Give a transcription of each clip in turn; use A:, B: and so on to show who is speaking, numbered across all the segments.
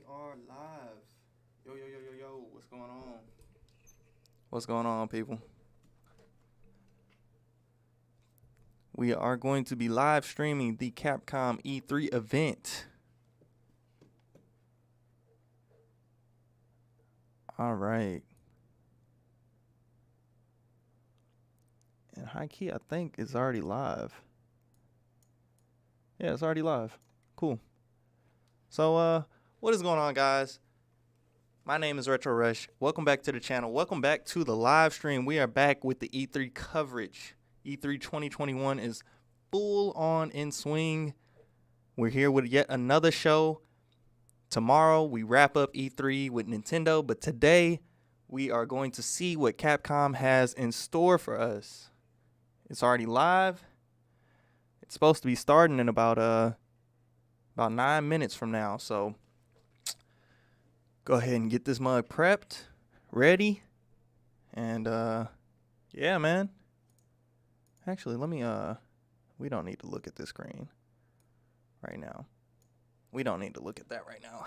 A: are live. Yo, yo, yo, yo, yo. What's going on? What's going on, people? We are going to be live streaming the Capcom E3 event. All right. And high key, I think it's already live. Yeah, it's already live. Cool. So, what is going on, guys? My name is Retro Rush. Welcome back to the channel. Welcome back to the live stream. We are back with the E3 coverage. E3 2021 is full on in swing. We're here with yet another show. Tomorrow, we wrap up E3 with Nintendo, but today, we are going to see what Capcom has in store for us. It's already live. It's supposed to be starting in about 9 minutes from now, so go ahead and get this mug prepped, ready, and yeah, man. Actually, let me we don't need to look at this screen right now. We don't need to look at that right now.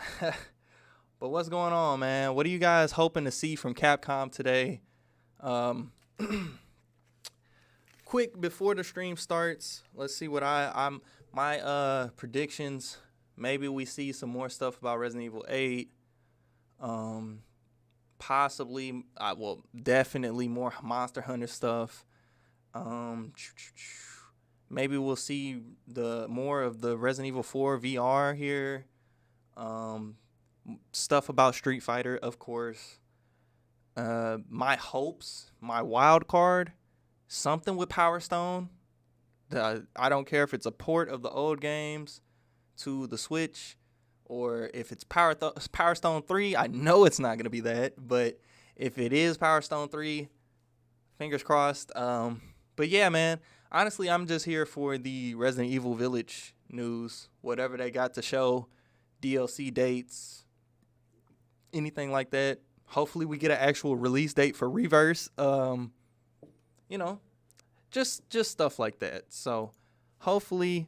A: But what's going on, man? What are you guys hoping to see from Capcom today? Quick before the stream starts, let's see what my predictions. Maybe we see some more stuff about Resident Evil 8. Possibly, well, definitely more Monster Hunter stuff. Maybe we'll see more of the Resident Evil 4 VR here. Stuff about Street Fighter, of course. My hopes, my wild card, something with Power Stone. I don't care if it's a port of the old games to the Switch, or if it's Power Stone 3. I know it's not going to be that, but if it is Power Stone 3, fingers crossed. But yeah, man, honestly, I'm just here for the Resident Evil Village news, whatever they got to show, DLC dates, anything like that. Hopefully we get an actual release date for Reverse. You know, just stuff like that. So hopefully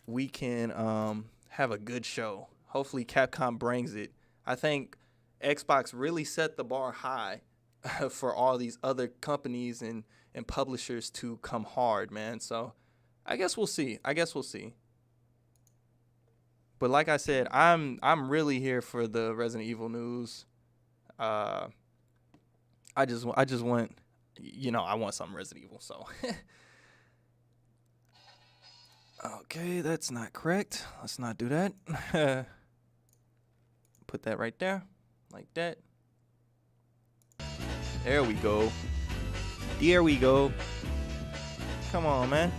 A: we can have a good show. Hopefully Capcom brings it. I think Xbox really set the bar high for all these other companies and publishers to come hard, man. So I guess we'll see. But like I said, I'm really here for the Resident Evil news. I just want, I want some Resident Evil, so. Okay, that's not correct. Let's not do that. Put that right there, like that. There we go. There we go. Come on, man.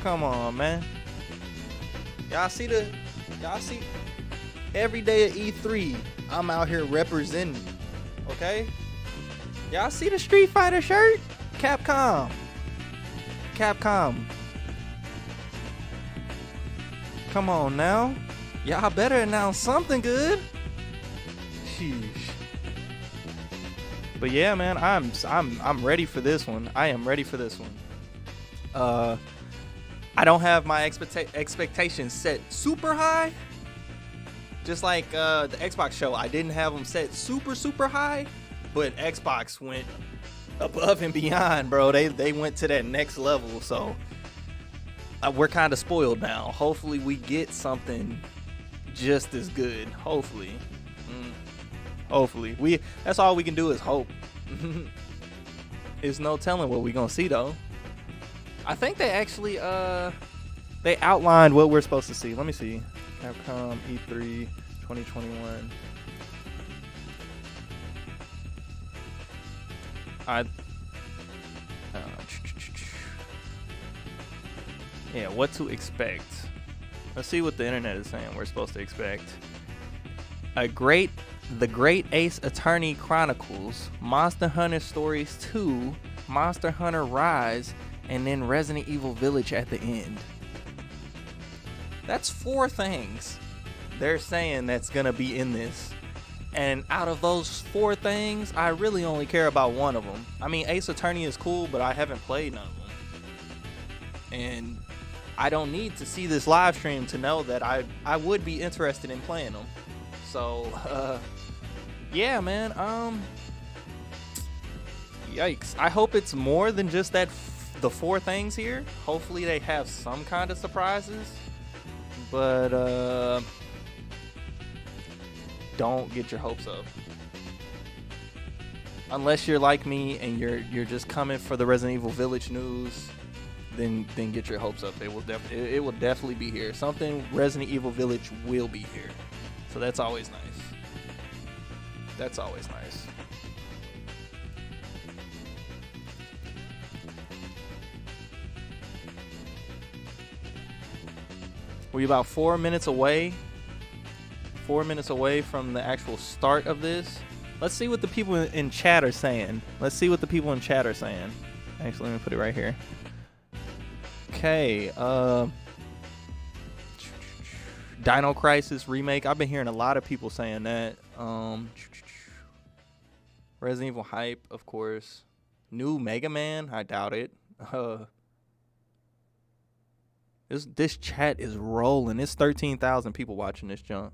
A: Come on, man. Y'all see every day at E3, I'm out here representing, okay? Y'all see the Street Fighter shirt? Capcom. Come on now. Y'all better announce something good. Sheesh. But yeah, man, I'm ready for this one. I am ready for this one. I don't have my expectations set super high. Just like the Xbox show, I didn't have them set super high, but Xbox went above and beyond, bro. They went to that next level, so we're kind of spoiled now. Hopefully we get something just as good. Hopefully. Hopefully. That's all we can do is hope. There's no telling what we're gonna see though. I think they actually they outlined what we're supposed to see. Let me see. Capcom E3 2021. Yeah, what to expect. Let's see what the internet is saying we're supposed to expect. The Great Ace Attorney Chronicles, Monster Hunter Stories 2, Monster Hunter Rise, and then Resident Evil Village at the end. That's 4 things they're saying that's gonna be in this. And out of those 4 things, I really only care about one of them. I mean, Ace Attorney is cool, but I haven't played none of them. And I don't need to see this live stream to know that I would be interested in playing them. So, yeah, man. Yikes. I hope it's more than just that, the 4 things here. Hopefully they have some kind of surprises. But, don't get your hopes up. Unless you're like me and you're just coming for the Resident Evil Village news, then get your hopes up. It will definitely be here. Something Resident Evil Village will be here. So that's always nice. That's always nice. We're about 4 minutes away. 4 minutes away from the actual start of this. Let's see what the people in chat are saying. Actually, let me put it right here. Okay. Dino Crisis remake. I've been hearing a lot of people saying that. Resident Evil hype, of course. New Mega Man. I doubt it. This chat is rolling. It's 13,000 people watching this junk.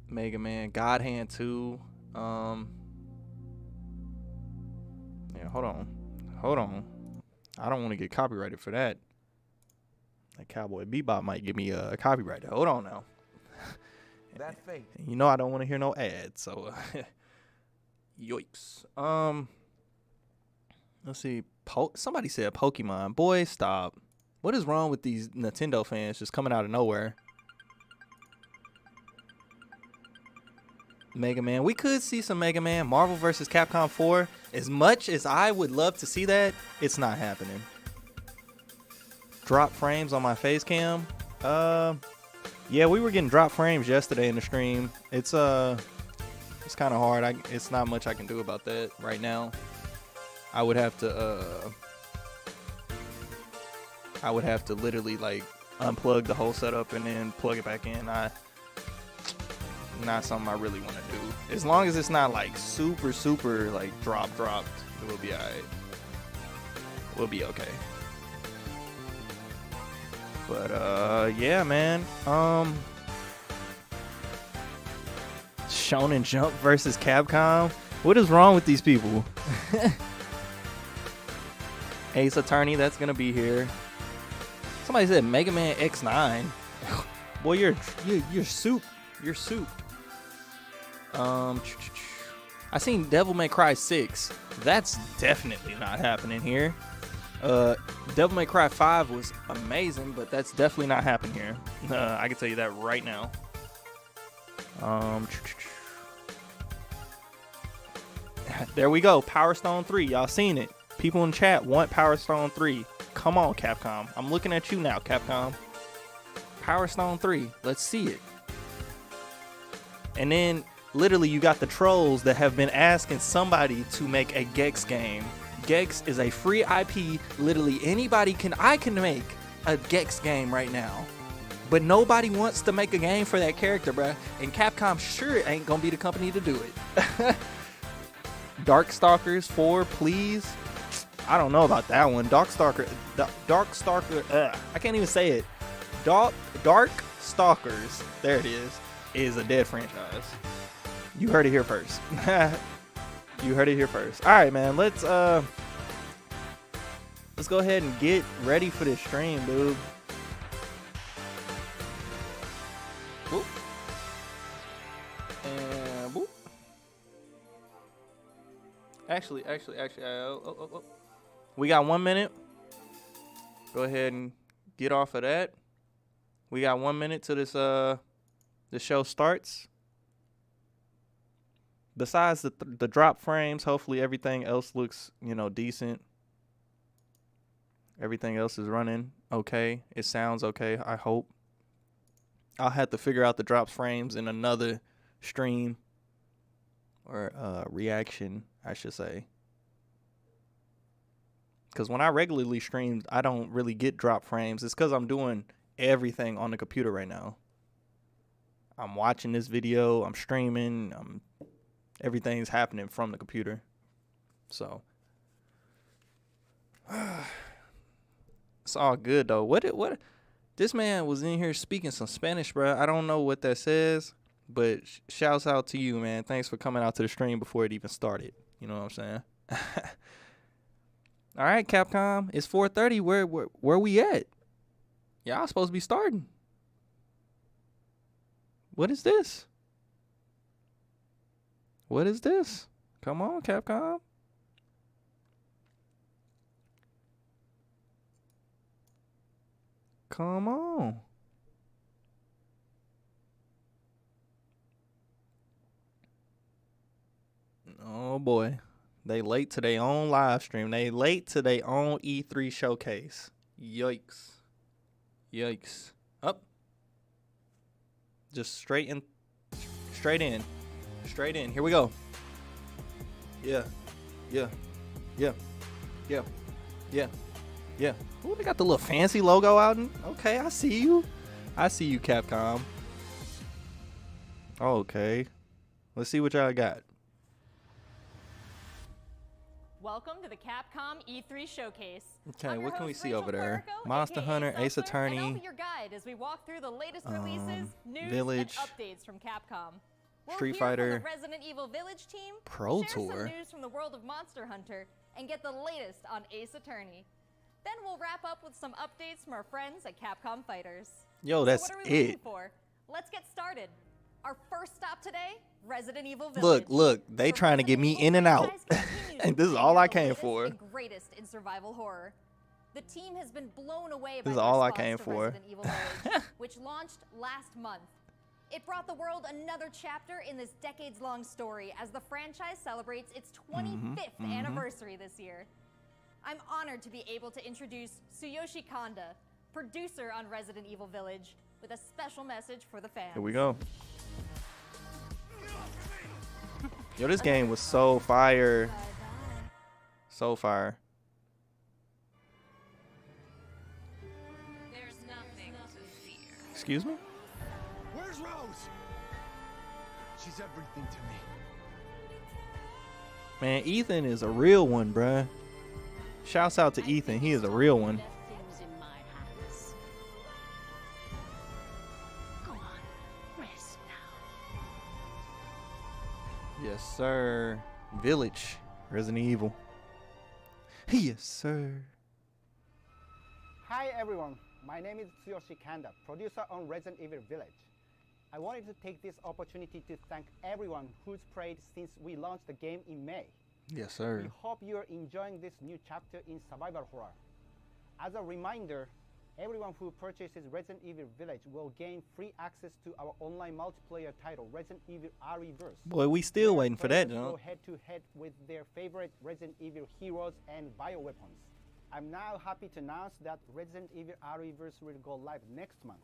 A: Mega Man, God Hand 2. Yeah, hold on. I don't want to get copyrighted for that. That Cowboy Bebop might give me a copyright. Hold on now. That's fake. You know I don't want to hear no ads, so yikes. Let's see. Somebody said Pokemon. Boy, stop. What is wrong with these Nintendo fans just coming out of nowhere? Mega Man. We could see some Mega Man. Marvel vs. Capcom 4. As much as I would love to see that, it's not happening. Drop frames on my face cam. Yeah, we were getting drop frames yesterday in the stream. It's kind of hard. It's not much I can do about that right now. I would have to literally like unplug the whole setup and then plug it back in. Not something I really want to do. As long as it's not like super like dropped, it will be alright. We'll be okay. But yeah, man. Shonen Jump versus Capcom. What is wrong with these people? Ace Attorney, that's gonna be here. Somebody said Mega Man X9. Boy, you're soup. You're soup. I seen Devil May Cry 6. That's definitely not happening here. Devil May Cry 5 was amazing, but that's definitely not happening here. I can tell you that right now. There we go. Power Stone 3. Y'all seen it. People in chat want Power Stone 3. Come on, Capcom. I'm looking at you now, Capcom. Power Stone 3. Let's see it. And then literally you got the trolls that have been asking somebody to make a Gex game. Gex is a free IP. Literally I can make a Gex game right now. But nobody wants to make a game for that character, bruh. And Capcom sure ain't gonna be the company to do it. Darkstalkers 4, please. I don't know about that one. Darkstalker. I can't even say it. Darkstalkers. There it is a dead franchise. You heard it here first. You heard it here first. All right, man. Let's go ahead and get ready for this stream, dude. Boop. And boop. Actually. Oh. We got 1 minute. Go ahead and get off of that. We got 1 minute till this the show starts. Besides the drop frames, hopefully everything else looks, decent. Everything else is running okay. It sounds okay, I hope. I'll have to figure out the drop frames in another stream or reaction, I should say. Because when I regularly stream, I don't really get drop frames. It's because I'm doing everything on the computer right now. I'm watching this video, I'm streaming, everything's happening from the computer. So It's all good though. What? This man was in here speaking some Spanish, bro. I don't know what that says, but shouts out to you, man. Thanks for coming out to the stream before it even started. You know what I'm saying? All right, Capcom. It's 4:30. Where we at? Y'all supposed to be starting. What is this? What is this? Come on, Capcom. Come on. Oh boy. They late to their own live stream. They late to their own E3 showcase. Yikes. Yikes. Up. Just straight in. Straight in. Straight in. Here we go. Yeah. Yeah. Yeah. Yeah. Yeah. Yeah. Ooh, they got the little fancy logo out. Okay, I see you. I see you, Capcom. Okay. Let's see what y'all got.
B: Welcome to the Capcom E3 Showcase.
A: Okay, what can we see over there? Monster Hunter, Ace Attorney,
B: I'll be your guide as we walk through the latest releases, news,
A: Village,
B: and updates from Capcom.
A: Street Fighter,
B: from the Resident Evil Village team,
A: Pro
B: share
A: Tour,
B: some news from the world of Monster Hunter, and get the latest on Ace Attorney. Then we'll wrap up with some updates from our friends at Capcom Fighters.
A: Yo, that's
B: so what are we waiting
A: it.
B: For? Let's get started. Our first stop today, Resident Evil Village.
A: Look, they trying to get me in and out. And this is all I came for.
B: Greatest in survival horror. The team has been blown away by
A: this is all I
B: response
A: came
B: to
A: for.
B: Resident Evil Village, which launched last month. It brought the world another chapter in this decades-long story as the franchise celebrates its 25th anniversary this year. I'm honored to be able to introduce Tsuyoshi Kanda, producer on Resident Evil Village, with a special message for the fans.
A: Here we go. Yo, this game was so fire. So fire.
C: There's nothing to fear.
A: Excuse me?
D: Where's Rose? She's everything to me.
A: Man, Ethan is a real one, bruh. Shouts out to Ethan. He is a real one.
C: Things in my hands. Go on, rest now.
A: Yes, sir. Village. Resident Evil. Yes, sir.
E: Hi everyone, my name is Tsuyoshi Kanda, producer on Resident Evil Village. I wanted to take this opportunity to thank everyone who's played since we launched the game in May.
A: Yes, sir.
E: We hope you're enjoying this new chapter in survival horror. As a reminder, everyone who purchases Resident Evil Village will gain free access to our online multiplayer title, Resident Evil Re:Verse.
A: Boy, we still
E: where
A: waiting for that,
E: players
A: John.
E: go head to head with their favorite Resident Evil heroes and bioweapons. I'm now happy to announce that Resident Evil Re:Verse will go live next month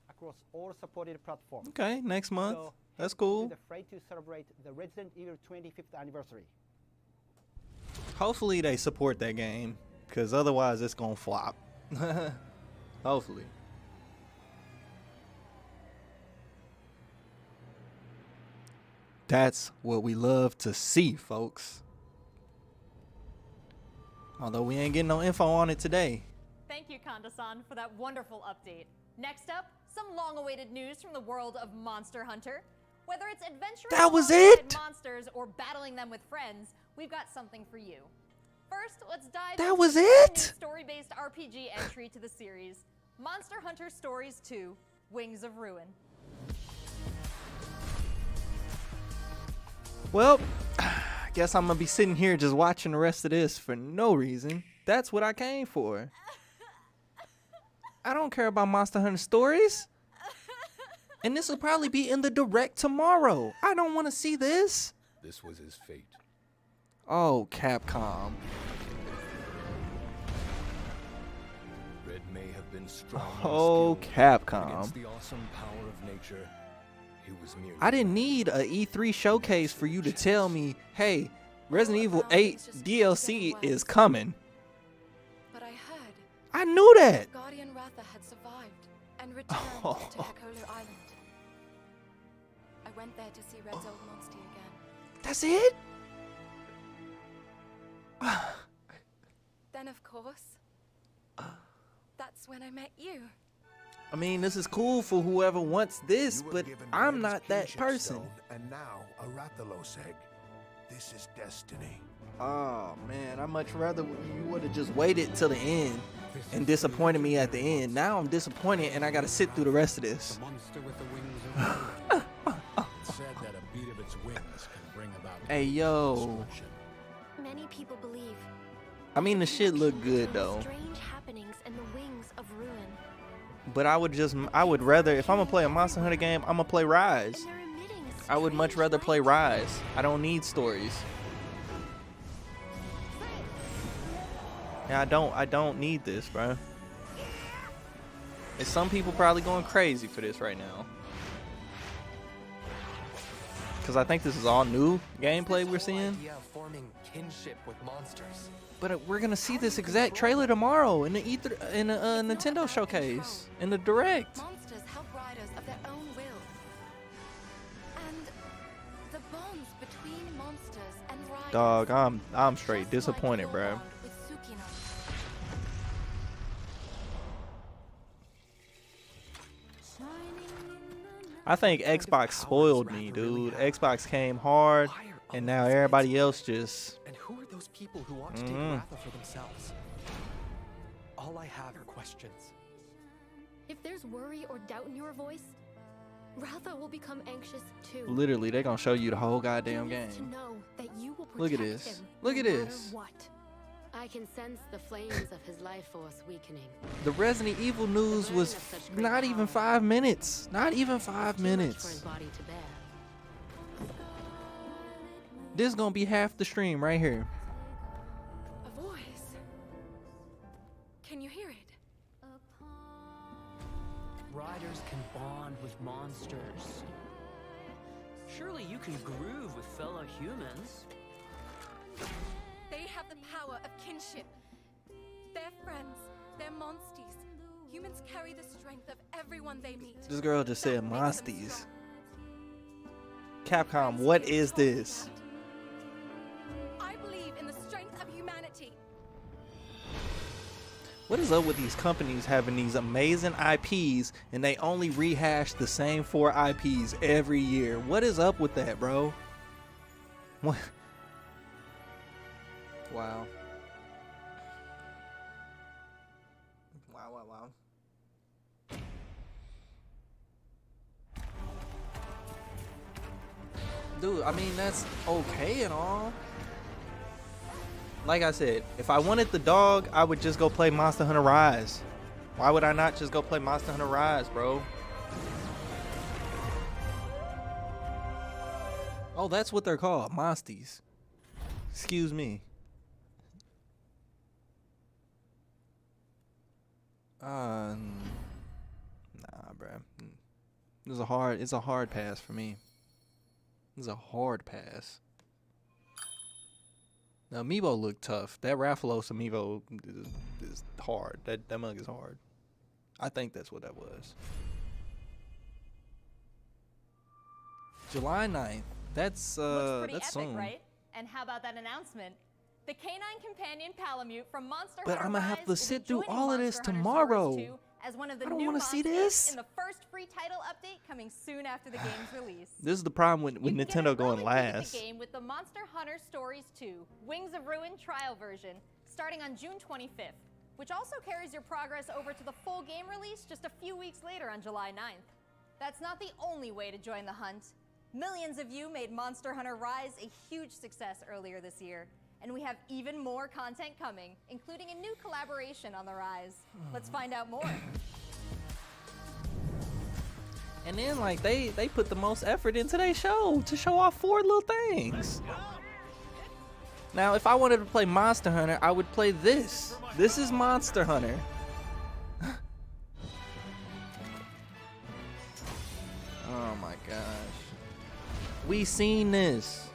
E: across all supported platforms.
A: Okay, next month.
E: So
A: That's
E: head to
A: cool.
E: the fray to celebrate the Resident Evil 25th anniversary.
A: Hopefully they support that game, because otherwise it's going to flop. Hopefully. That's what we love to see, folks. Although we ain't getting no info on it today.
B: Thank you, Kanda-san, for that wonderful update. Next up, some long-awaited news from the world of Monster Hunter. Whether it's adventuring
A: That was
B: alongside
A: it?
B: monsters or battling them with friends, we've got something for you. First, let's dive
A: That
B: into
A: was
B: the
A: it?
B: new story-based RPG entry to the series, Monster Hunter Stories 2: Wings of Ruin.
A: Well, I guess I'm gonna be sitting here just watching the rest of this for no reason. That's what I came for. I don't care about Monster Hunter Stories. And this will probably be in the direct tomorrow. I don't want to see this.
D: This was his fate.
A: Oh, Capcom.
D: Red may have been strong and
A: Oh,
D: skilled, but
A: Capcom.
D: against the awesome power of nature, he was merely
A: I didn't need a E3 showcase for you to tell me, hey, Resident Evil 8 DLC is coming.
F: But I heard
A: I knew that.
F: Guardian Ratha had survived and returned
A: Oh.
F: to Hekolo Island. I went there to see Red's old monster again.
A: That's it?
F: Then, of course, when I met you.
A: I mean, this is cool for whoever wants this,
D: You were
A: but
D: given
A: I'm
D: Ren's
A: not that
D: kinship
A: person.
D: stone, and now a Rathalos egg. This is destiny.
A: Oh man, I much rather you would have just waited till the end and disappointed me at the end. Now I'm disappointed and I gotta sit through the rest of this.
G: Monster with the wings of
D: It's said that a beat of its wings can bring about
A: Hey yo,
D: destruction.
H: Many people believe
A: I mean the shit look good though,
H: strange happenings in the wings of ruin.
A: but I would rather, if I'm gonna play a Monster Hunter game, I'm gonna play Rise.
H: And they're emitting a
A: I would much
H: strange
A: rather play
H: light.
A: Rise. I don't need stories. Yeah, I don't need this, bro. And some people probably going crazy for this right now. Cause I think this is all new gameplay we're seeing.
I: Idea of forming kinship with monsters.
A: But we're gonna see this exact trailer tomorrow in the Nintendo showcase, in the Direct.
F: Monsters help riders of their own will. And the bonds between monsters and riders.
A: Dog, I'm straight
F: Just
A: disappointed,
F: like
A: bro.
F: your bond with Tsukino.
A: I think Xbox spoiled me, dude. Xbox came hard, and now everybody else just.
I: And who are those people who want to take
A: Mhm.
I: Ratha for themselves? All I have are questions.
H: If there's worry or doubt in your voice, Ratha will become anxious too.
A: Literally, they gonna show you the whole goddamn
H: He needs to
A: game.
H: know that you will
A: Look at
H: protect
A: this.
H: him
A: Look
H: no
A: at
H: matter
A: this.
H: What?
J: I can sense the flames of his life force weakening.
A: The Resident Evil news was not even 5 minutes. Not even 5
J: Too much for his
A: minutes.
J: body to bear.
A: This gonna be half the stream right here.
F: A voice. Can you hear it?
K: Riders can bond with monsters. Surely you can groove with fellow humans.
F: They have the power of kinship. They're friends. They're monsties. Humans carry the strength of everyone they meet.
A: This girl just said
F: That makes them
A: monsties.
F: strong.
A: Capcom, what is this?
F: I believe in the strength of humanity.
A: What is up with these companies having these amazing IPs and they only rehash the same 4 IPs every year? What is up with that, bro? What? Wow. Wow. Dude, I mean, that's okay and all. Like I said, if I wanted the dog, I would just go play Monster Hunter Rise. Why would I not just go play Monster Hunter Rise, bro? Oh, that's what they're called, Monsties. Excuse me. Nah, bruh. It's a hard pass for me. It's a hard pass. Now, amiibo look tough. That Rathalos amiibo is hard. That mug is hard. I think that's what that was. July 9th. That's
B: Looks pretty
A: that's
B: epic,
A: soon.
B: right? And how about that announcement? The canine companion Palamute from Monster
A: But
B: Hunter
A: I'ma have
B: Rise
A: to
B: will
A: sit
B: be
A: through
B: joining
A: all of this
B: Monster Hunter
A: tomorrow.
B: Stories 2 as one of the
A: I don't
B: new
A: wanna see
B: monsters
A: this.
B: in the first free title update coming soon after the game's release.
A: This is the problem with
B: You can get
A: Nintendo
B: an
A: going
B: early peek at
A: last.
B: the game with the Monster Hunter Stories 2 Wings of Ruin trial version starting on June 25th, which also carries your progress over to the full game release just a few weeks later on July 9th. That's not the only way to join the hunt. Millions of you made Monster Hunter Rise a huge success earlier this year, and we have even more content coming, including a new collaboration on the Rise. Let's find out more.
A: And then like they put the most effort into their show to show off 4 little things. Now, if I wanted to play Monster Hunter, I would play this. This is Monster Hunter. Oh my gosh. We seen this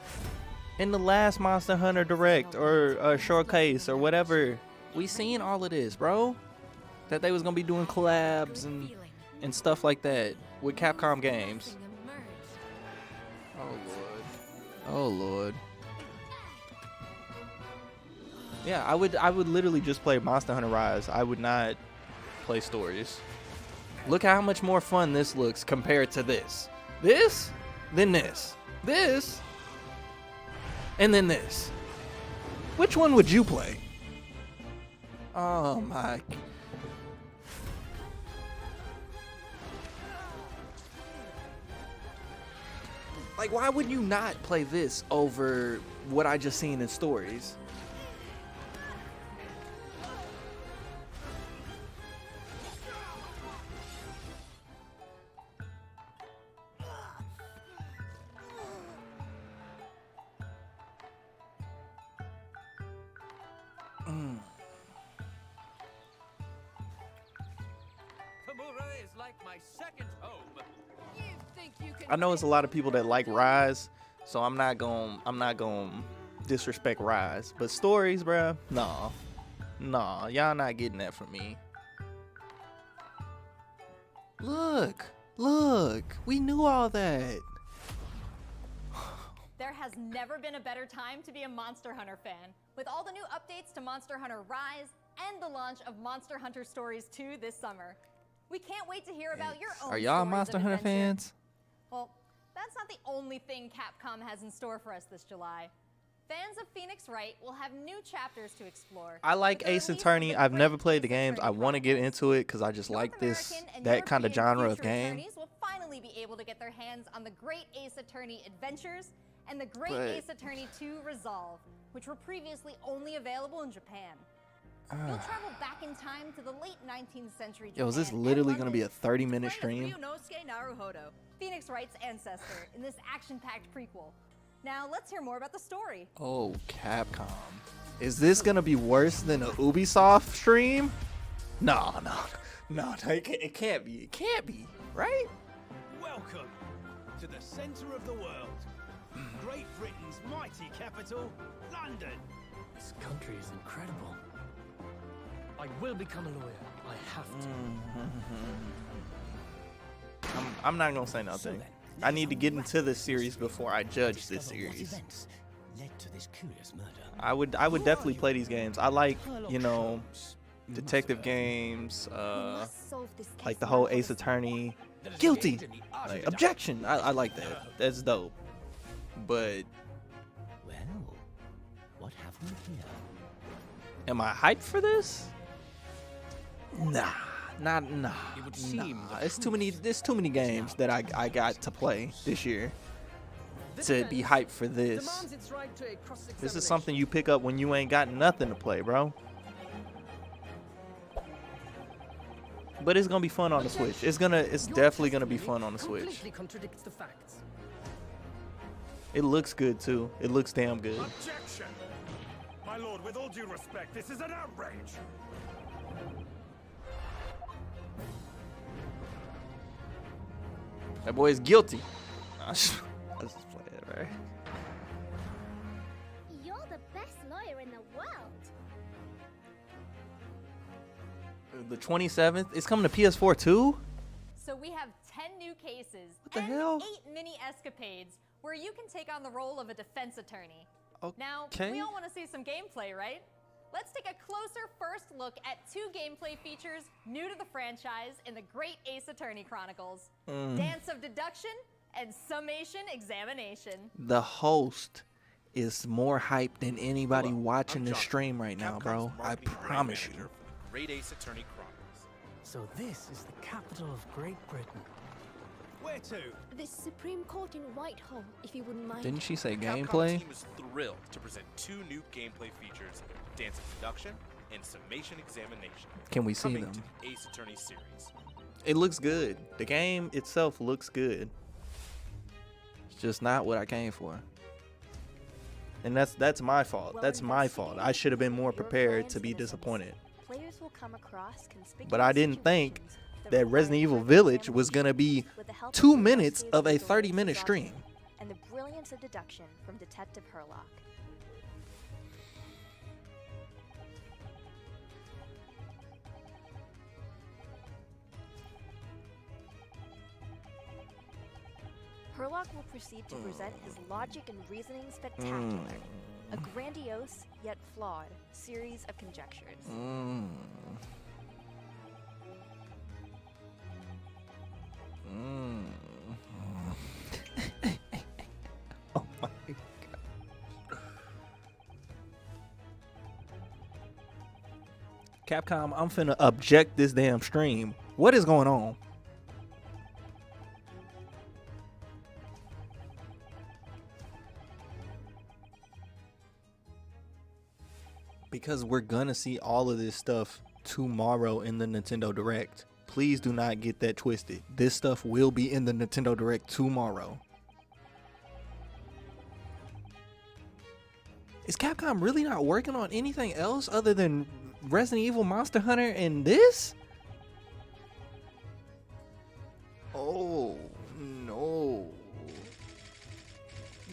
A: in the last Monster Hunter Direct or showcase or whatever. We seen all of this, bro. That they was gonna be doing collabs and stuff like that with Capcom games. Oh lord. Oh lord. Yeah, I would literally just play Monster Hunter Rise. I would not play stories. Look how much more fun this looks compared to this. This, then this. This, and then this. Which one would you play? Oh my. Like, why would you not play this over what I just seen in stories?
I: Tamura is like my second home.
F: You think you can
A: I know it's a lot of people that like Rise, so I'm not gonna disrespect Rise. But stories, bruh, nah, y'all not getting that from me. Look, we knew all that.
B: There has never been a better time to be a Monster Hunter fan. With all the new updates to Monster Hunter Rise and the launch of Monster Hunter Stories 2 this summer. We can't wait to hear about your own
A: Are y'all
B: stories
A: Monster
B: of
A: Hunter
B: adventure.
A: fans?
B: Well, that's not the only thing Capcom has in store for us this July. Fans of Phoenix Wright will have new chapters to explore.
A: I like
B: with the
A: Ace
B: release of
A: Attorney.
B: the
A: I've
B: great
A: never played the
B: Ace
A: games. I
B: Attorney
A: want to get
B: Chronicles.
A: into it because I just
B: North
A: like this,
B: American and
A: that kind of
B: European
A: genre of
B: future
A: game.
B: attorneys will finally be able to get their hands on the Great Ace Attorney Adventures and the Great
A: But-
B: Ace Attorney 2 Resolve, which were previously only available in Japan. You'll travel back in time to the late 19th century Japan.
A: Yo, is this
B: and
A: literally going to
B: London
A: be a 30-minute
B: to play as
A: stream?
B: Ryunosuke Naruhodo, Phoenix Wright's ancestor, in this action-packed prequel. Now, let's hear more about the story.
A: Oh, Capcom. Is this going to be worse than a Ubisoft stream? No, it can't be. It can't be, right?
L: Welcome to the center of the world. Great Britain's mighty capital, London.
K: This country is incredible. I will become a lawyer. I have to.
A: I'm not going to say nothing. I need to get into this series before I judge this series.
L: Led to this curious murder.
A: I would definitely play these games. I like, you know, detective games, like the whole Ace Attorney. Guilty. Like, objection. I like that. That's dope. But
L: Well, what have we here?
A: am I hyped for this? Nah.
I: It would seem
A: It's too many. There's too many games that I got to play this year to be hyped for this. This is something you pick up when you ain't got nothing to play, bro. But it's gonna be fun on the Switch. It's definitely gonna be fun on the Switch.
K: Completely contradicts the facts.
A: It looks good too. It looks damn good.
L: Objection! My lord, with all due respect, this is an outrage.
A: That boy is guilty. Let's just play it, right?
H: You're the best lawyer in the world.
A: The 27th. It's coming to PS4 too.
B: So we have 10 new cases
A: the
B: and
A: hell?
B: 8 mini escapades where you can take on the role of a defense attorney. Now,
A: Okay.
B: we all want to see some gameplay, right? Let's take a closer first look at 2 gameplay features new to the franchise in the Great Ace Attorney Chronicles. Dance of Deduction and Summation Examination.
A: The host is more hyped than anybody watching this stream right now, bro. I promise you.
L: Great Ace Attorney Chronicles.
K: So this is the capital of Great Britain.
L: Where to?
H: The Supreme Court in Whitehall, if you wouldn't mind.
A: Didn't she say
M: Capcom
A: gameplay?
M: team is thrilled to present 2 new gameplay features, Dance of Deduction and Summation Examination.
A: Can we see
M: coming
A: them?
M: to the Ace Attorney series.
A: It looks good. The game itself looks good. It's just not what I came for. And that's my fault. That's my fault. I should have been more prepared to be disappointed.
N: Players will come across conspicuous
A: But I didn't think
N: situations
A: that Resident Evil Village was going to be
N: with the help
A: 2
N: of
A: minutes
N: Garcia's
A: of a
N: authority
A: 30-minute stream.
N: and the brilliance of deduction from Detective Herlock. Herlock will proceed to present his logic and reasoning spectacular, a grandiose yet flawed series of conjectures.
A: Capcom, I'm finna object this damn stream. What is going on? Because we're gonna see all of this stuff tomorrow in the Nintendo Direct. Please do not get that twisted. This stuff will be in the Nintendo Direct tomorrow. Is Capcom really not working on anything else other than Resident Evil, Monster Hunter, and this? Oh, no.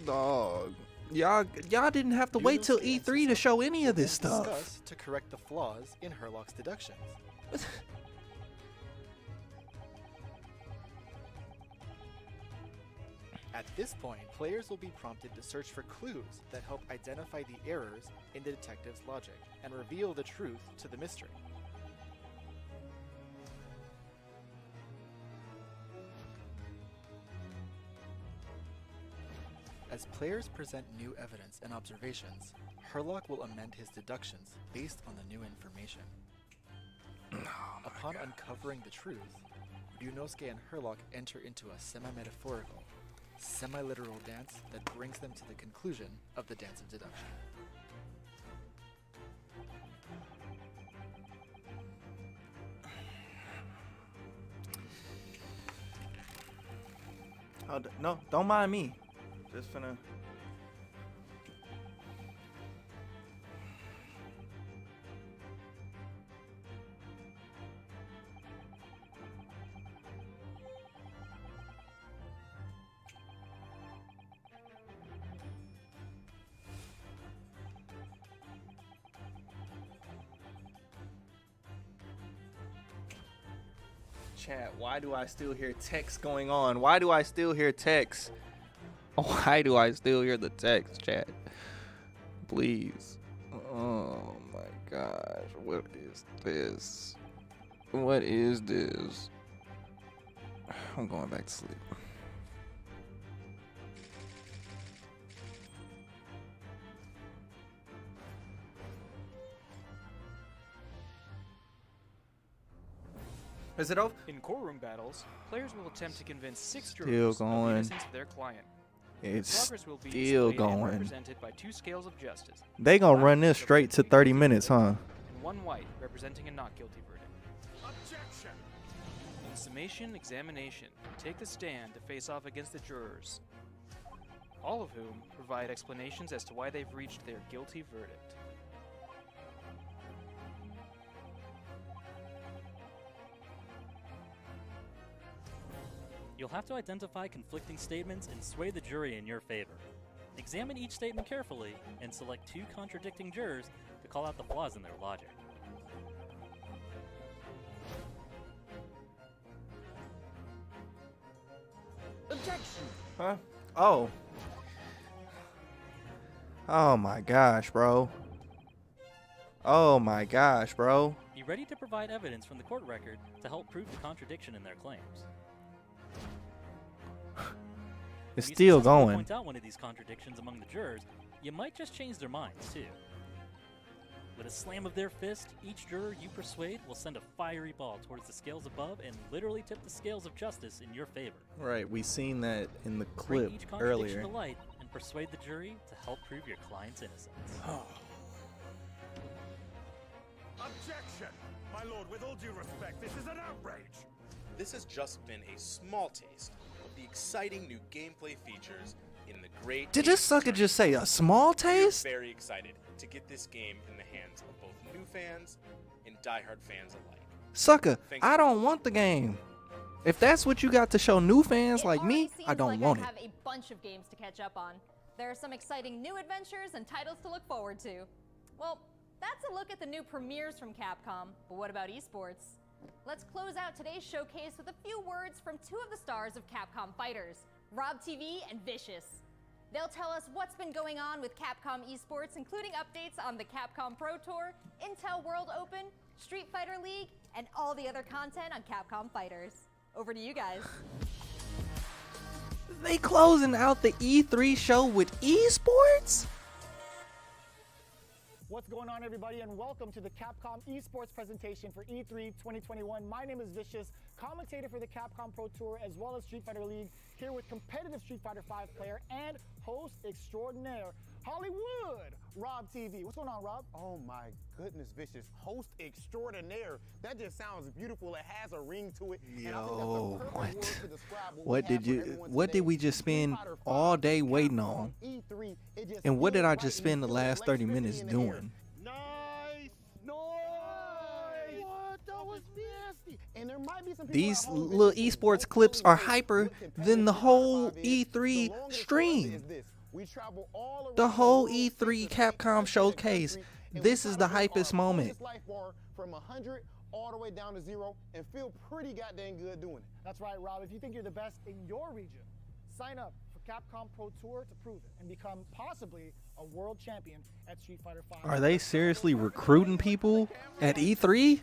A: Dog. Y'all didn't have to wait till E3 to show any of this stuff.
O: Discuss to correct the flaws in Herlock's deductions. At this point, players will be prompted to search for clues that help identify the errors in the detective's logic and reveal the truth to the mystery. As players present new evidence and observations, Herlock will amend his deductions based on the new information. Upon uncovering the truth, Ryunosuke and Herlock enter into a semi-metaphorical, semi-literal dance that brings them to the conclusion of the dance of deduction.
A: Oh, no, don't mind me. Just finna. Chat, why do I still hear text going on? Why do I still hear text? Why do I still hear the text, chat? Please. Oh my gosh. What is this? What is this? I'm going back to sleep. Is it over?
P: In courtroom battles, players will attempt to convince 6
A: Still
P: jurors
A: going.
P: of the innocence of their client.
A: It's
P: Progress will be
A: still
P: displayed and
A: going.
P: represented by 2 scales of justice.
A: They gonna run this straight to 30 minutes, huh?
P: And 1 white, representing a not guilty verdict.
L: Objection!
P: In summation examination, take the stand to face off against the jurors, all of whom provide explanations as to why they've reached their guilty verdict.
Q: You'll have to identify conflicting statements and sway the jury in your favor. Examine each statement carefully and select 2 contradicting jurors to call out the flaws in their logic.
N: Objection!
A: Huh? Oh. Oh my gosh, bro. Oh my gosh, bro.
Q: Be ready to provide evidence from the court record to help prove the contradiction in their claims.
A: It's
Q: If you
A: still
Q: successfully
A: going.
Q: Point out one of these contradictions among the jurors, you might just change their minds too. With a slam of their fist, each juror you persuade will send a fiery ball towards the scales above and literally tip the scales of justice in your favor.
A: Right, we seen that in the
Q: Bring
A: clip
Q: each contradiction
A: earlier.
Q: to light and persuade the jury to help prove your client's innocence.
L: Objection! My lord, with all due respect, this is an outrage!
M: This has just been a small taste of the exciting new gameplay features in the great...
A: Did this sucker just say a small taste?
M: We're very excited to get this game in the hands of both new fans and diehard fans alike.
A: Sucker, I don't want the game. If that's what you got to show new fans like me, I don't want
B: I
A: it.
B: have a bunch of games to catch up on. There are some exciting new adventures and titles to look forward to. Well, that's a look at the new premieres from Capcom, but what about esports? Let's close out today's showcase with a few words from 2 of the stars of Capcom Fighters, Rob TV and Vicious. They'll tell us what's been going on with Capcom esports, including updates on the Capcom Pro Tour, Intel World Open, Street Fighter League, and all the other content on Capcom Fighters. Over to you guys.
A: They closing out the E3 show with esports?
R: What's going on, everybody, and welcome to the Capcom esports presentation for E3 2021. My name is Vicious, commentator for the Capcom Pro Tour as well as Street Fighter League, here with competitive Street Fighter V player and host extraordinaire, Hollywood, Rob TV. What's going on, Rob?
S: Oh my goodness, Vicious. Host extraordinaire. That just sounds beautiful. It has a ring to it.
A: Yo, what did we just spend all day waiting on? And what did I just spend the last 30 minutes doing? These little esports clips are hyper than the whole E3 stream. The whole E3 Capcom showcase. This is the hypest moment.
S: From 100 all the way down to 0 and feel pretty goddamn good doing it.
R: That's right, Rob. If you think you're the best in your region, sign up for Capcom Pro Tour to prove it and become possibly a world champion at Street Fighter V.
A: Are they seriously recruiting people at E3?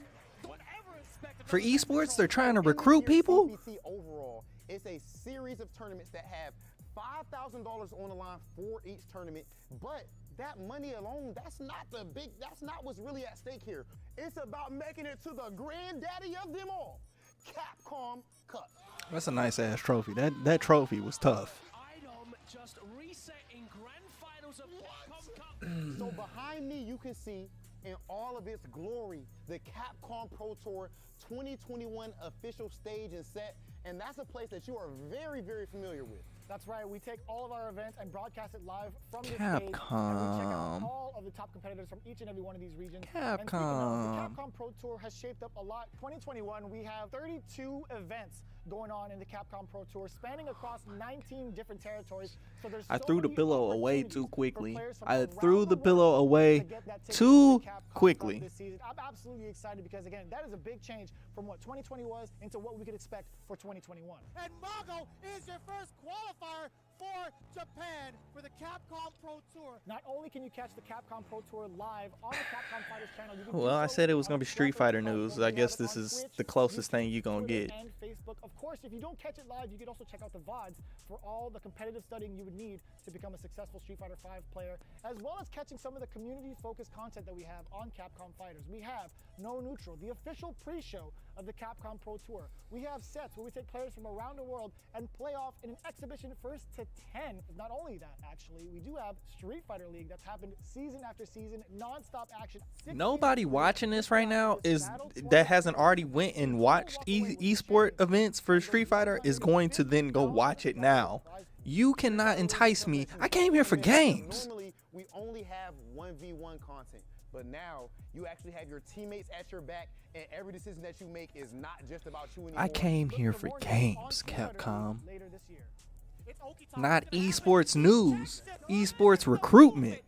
A: For esports, they're trying to recruit people?
S: Overall, it's a series of tournaments that have $5,000 on the line for each tournament, but that money alone, that's not what's really at stake here. It's about making it to the granddaddy of them all, Capcom Cup.
A: That's a nice ass trophy. That trophy was tough.
L: Item just reset in grand finals of Capcom Cup.
S: So behind me, you can see in all of its glory, the Capcom Pro Tour 2021 official stage and set, and that's a place that you are very, very familiar with.
R: That's right. We take all of our events and broadcast it live from this stage.
A: Capcom.
R: And we check out all of the top competitors from each and every one of these regions.
A: Capcom.
R: And speaking of, the Capcom Pro Tour has shaped up a lot. 2021, we have 32 events going on in the Capcom Pro Tour, spanning across 19 different territories. So there's
A: I threw the pillow away too quickly. I threw the pillow away too quickly.
R: I'm absolutely excited because, again, that is a big change from what 2020 was into what we could expect for 2021.
T: And Mago is your first qualifier for Japan for the Capcom Pro Tour.
R: Not only can you catch the Capcom Pro Tour live on the Capcom Fighters channel, you can
A: well, I said it was going to be Street Fighter news. I guess this is the closest thing you're going to get.
R: And Facebook. Of course, if you don't catch it live, you can also check out the VODs for all the competitive studying you would need to become a successful Street Fighter V player, as well as catching some of the community-focused content that we have on Capcom Fighters. We have No Neutral, the official pre-show of the Capcom Pro Tour. We have sets where we take players from around the world and play off in an exhibition first to 10. Not only that, actually, we do have Street Fighter League that's happened season after season, non-stop action.
A: Nobody watching this right now that hasn't already went and watched esport events for Street Fighter is going to then go watch it now. You cannot entice me. I came here for games.
S: Normally, we only have 1v1 content, but now you actually have your teammates at your back, and every decision that you make is not just about you anymore.
A: I came here for games, Capcom. Not esports news, esports recruitment.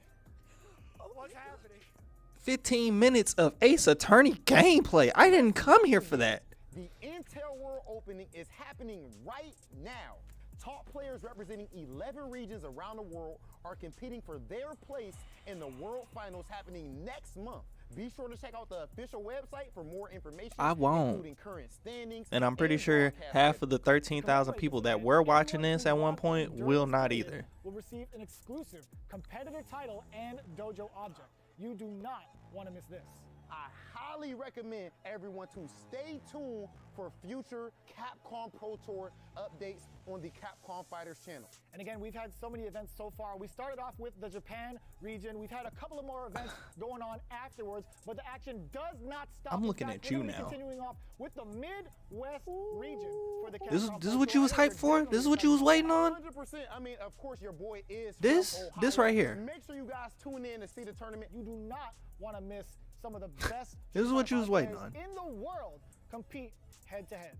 A: 15 minutes of Ace Attorney gameplay. I didn't come here for that.
S: The Intel World Opening is happening right now. Top players representing 11 regions around the world are competing for their place in the World Finals happening next month. Be sure to check out the official website for more information.
A: I won't.
S: Including current standings,
A: and I'm pretty sure half of the 13,000 people that were watching this at one point will not either.
R: Will receive an exclusive competitor title and dojo object. You do not want to miss this.
S: I highly recommend everyone to stay tuned for future Capcom Pro Tour updates on the Capcom Fighters channel.
R: And again, we've had so many events so far. We started off with the Japan region. We've had a couple of more events going on afterwards, but the action does not stop.
A: I'm looking at you now.
R: Continuing off with the Midwest region for the Capcom
A: This is what you was hyped for? This is what you was waiting on?
S: 100%. I mean, of course, your boy is
A: this right here.
S: Make sure you guys tune in to see the tournament.
R: You do not want to miss some of the best
A: this is what you was waiting on
R: in the world compete head to head.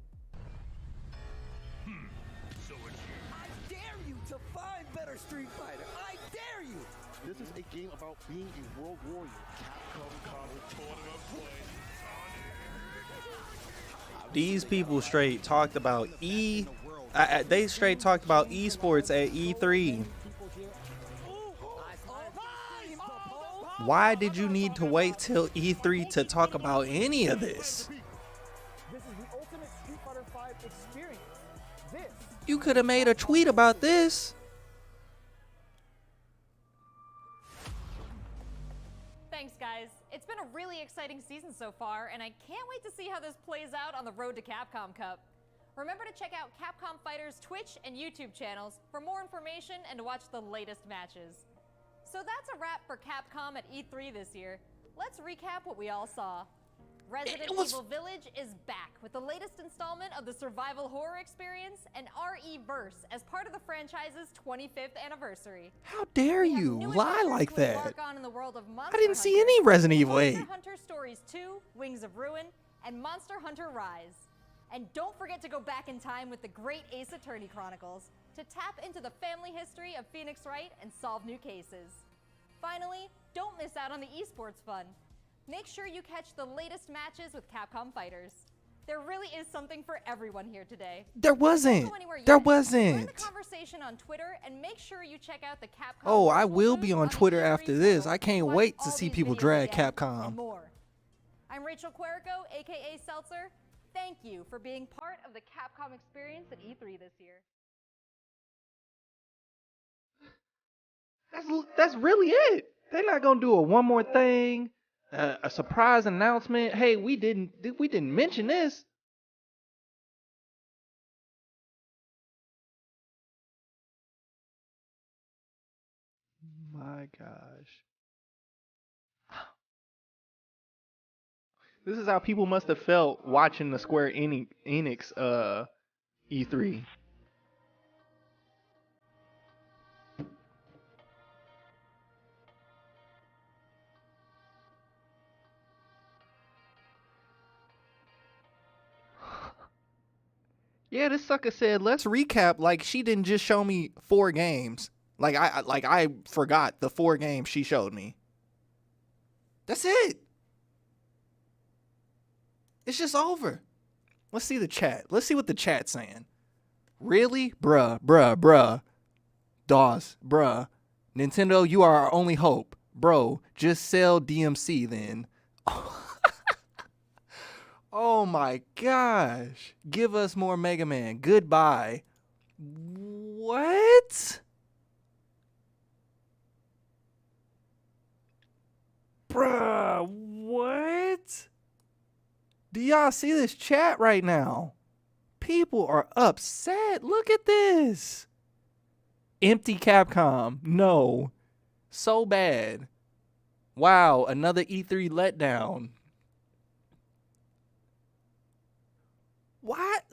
I: So I dare you to find better Street Fighter. I dare you.
U: This is a game about being a world warrior.
A: These people straight talked about they straight talked about esports at E3. Why did you need to wait till E3 to talk about any of this?
R: This is the ultimate Street Fighter V experience.
A: You could have made a tweet about this.
B: Thanks, guys. It's been a really exciting season so far, and I can't wait to see how this plays out on the road to Capcom Cup. Remember to check out Capcom Fighters' Twitch and YouTube channels for more information and to watch the latest matches. So that's a wrap for Capcom at E3 this year. Let's recap what we all saw. Resident Evil Village is back with the latest installment of the survival horror experience and RE-verse as part of the franchise's 25th anniversary.
A: How dare you lie like that?
B: On in the world of
A: I didn't see any Resident Evil 8.
B: Monster Hunter Stories 2, Wings of Ruin, and Monster Hunter Rise. And don't forget to go back in time with the great Ace Attorney Chronicles to tap into the family history of Phoenix Wright and solve new cases. Finally, don't miss out on the esports fun. Make sure you catch the latest matches with Capcom Fighters. There really is something for everyone here today.
A: There wasn't.
B: Don't go anywhere yet.
A: There
B: Join
A: wasn't.
B: the conversation on Twitter and make sure you check out the Capcom.
A: Oh, I will
B: booth
A: be on
B: the
A: Twitter
B: E3
A: after this.
B: portal
A: I can't
B: watch
A: wait to
B: all
A: see
B: these
A: people
B: videos
A: drag
B: again
A: Capcom.
B: and more. I'm Rachel Querico, aka Seltzer. Thank you for being part of the Capcom experience at E3 this year.
A: That's really it. They're not gonna do a one more thing, a surprise announcement. Hey, we didn't mention this. My gosh. This is how people must have felt watching the Square Enix E3. Yeah, this sucker said, "Let's recap." Like she didn't just show me 4 games. Like I forgot the 4 games she showed me. That's it. It's just over. Let's see the chat. Let's see what the chat's saying. Really? Bruh. DOS, bruh. Nintendo, you are our only hope. Bro, just sell DMC then. Oh my gosh. Give us more Mega Man. Goodbye. What? Bruh, what? Do y'all see this chat right now? People are upset. Look at this. Empty Capcom. No. So bad. Wow, another E3 letdown. What?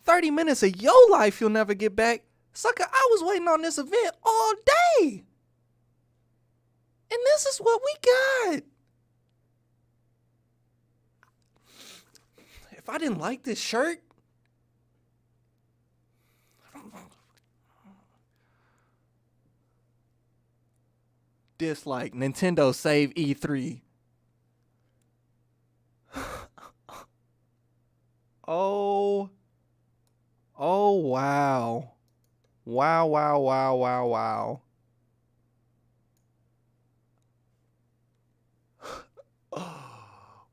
A: 30 minutes of your life you'll never get back. Sucker, I was waiting on this event all day. And this is what we got. If I didn't like this shirt, dislike. Nintendo save E3. Oh wow. Wow.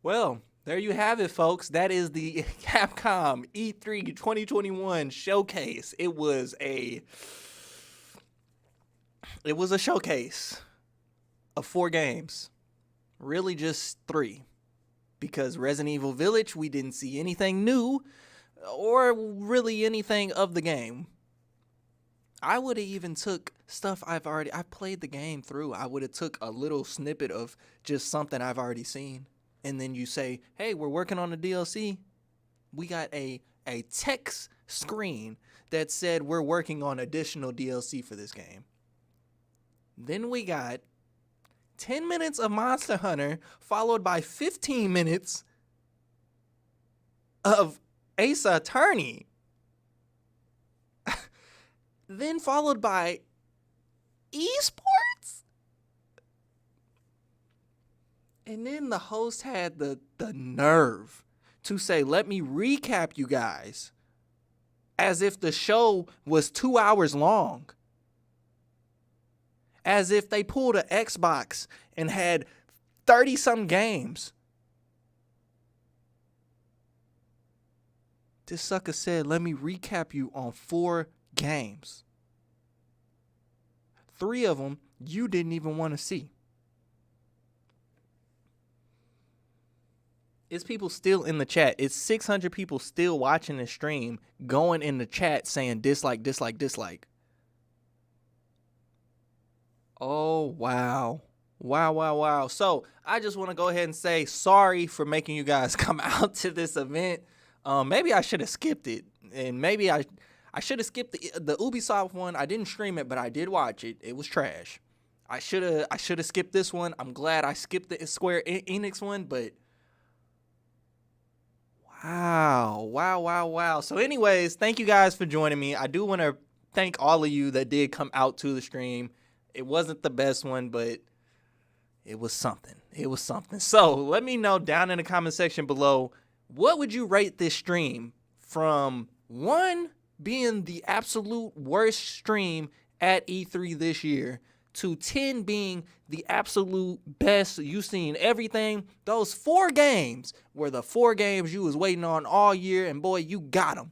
A: Well, there you have it, folks. That is the Capcom E3 2021 showcase. It was a showcase of 4 games. Really just 3. Because Resident Evil Village, we didn't see anything new or really anything of the game. I would have even took stuff I played the game through. I would have took a little snippet of just something I've already seen. And then you say, hey, we're working on the DLC. We got a text screen that said we're working on additional DLC for this game. Then we got 10 minutes of Monster Hunter, followed by 15 minutes of Ace Attorney. Then followed by esports? And then the host had the nerve to say, let me recap you guys. As if the show was 2 hours long. As if they pulled an Xbox and had 30-some games. This sucker said, let me recap you on 4 games. 3 of them you didn't even want to see. It's people still in the chat. It's 600 people still watching the stream, going in the chat saying dislike, dislike, dislike. Oh, wow. Wow, wow, wow. So I just want to go ahead and say sorry for making you guys come out to this event. Maybe I should have skipped it. And maybe I should have skipped the Ubisoft one. I didn't stream it, but I did watch it. It was trash. I should have skipped this one. I'm glad I skipped the Square Enix one, but wow. So anyways, thank you guys for joining me. I do want to thank all of you that did come out to the stream. It wasn't the best one, but it was something. So let me know down in the comment section below, what would you rate this stream from 1 being the absolute worst stream at E3 this year to 10 being the absolute best? You seen everything. Those 4 games were the 4 games you was waiting on all year, and boy, you got them.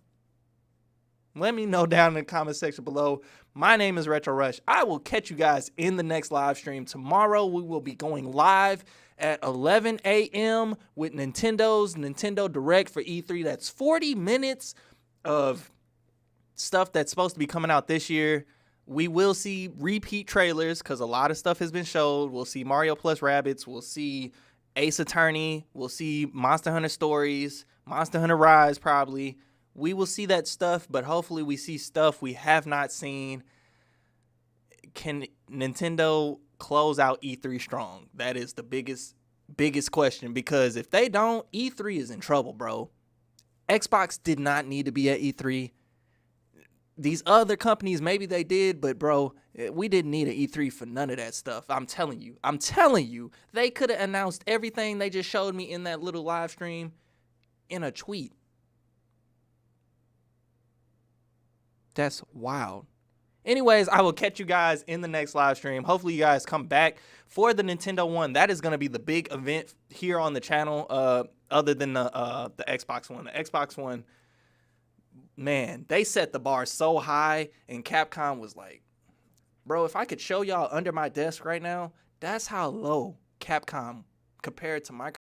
A: Let me know down in the comment section below. My name is Retro Rush. I will catch you guys in the next live stream. Tomorrow, we will be going live at 11 a.m. with Nintendo's Nintendo Direct for E3. That's 40 minutes of stuff that's supposed to be coming out this year. We will see repeat trailers because a lot of stuff has been showed. We'll see Mario plus Rabbids. We'll see Ace Attorney. We'll see Monster Hunter Stories, Monster Hunter Rise probably. We will see that stuff, but hopefully we see stuff we have not seen. Can Nintendo close out E3 strong? That is the biggest question, because if they don't, E3 is in trouble, bro. Xbox did not need to be at E3. These other companies, maybe they did, but bro, we didn't need an E3 for none of that stuff. I'm telling you, they could have announced everything they just showed me in that little live stream in a tweet. That's wild. Anyways, I will catch you guys in the next live stream. Hopefully you guys come back for the Nintendo one. That is going to be the big event here on the channel, other than the Xbox one. The Xbox one, man, they set the bar so high, and Capcom was like, bro, if I could show y'all under my desk right now, that's how low Capcom compared to Microsoft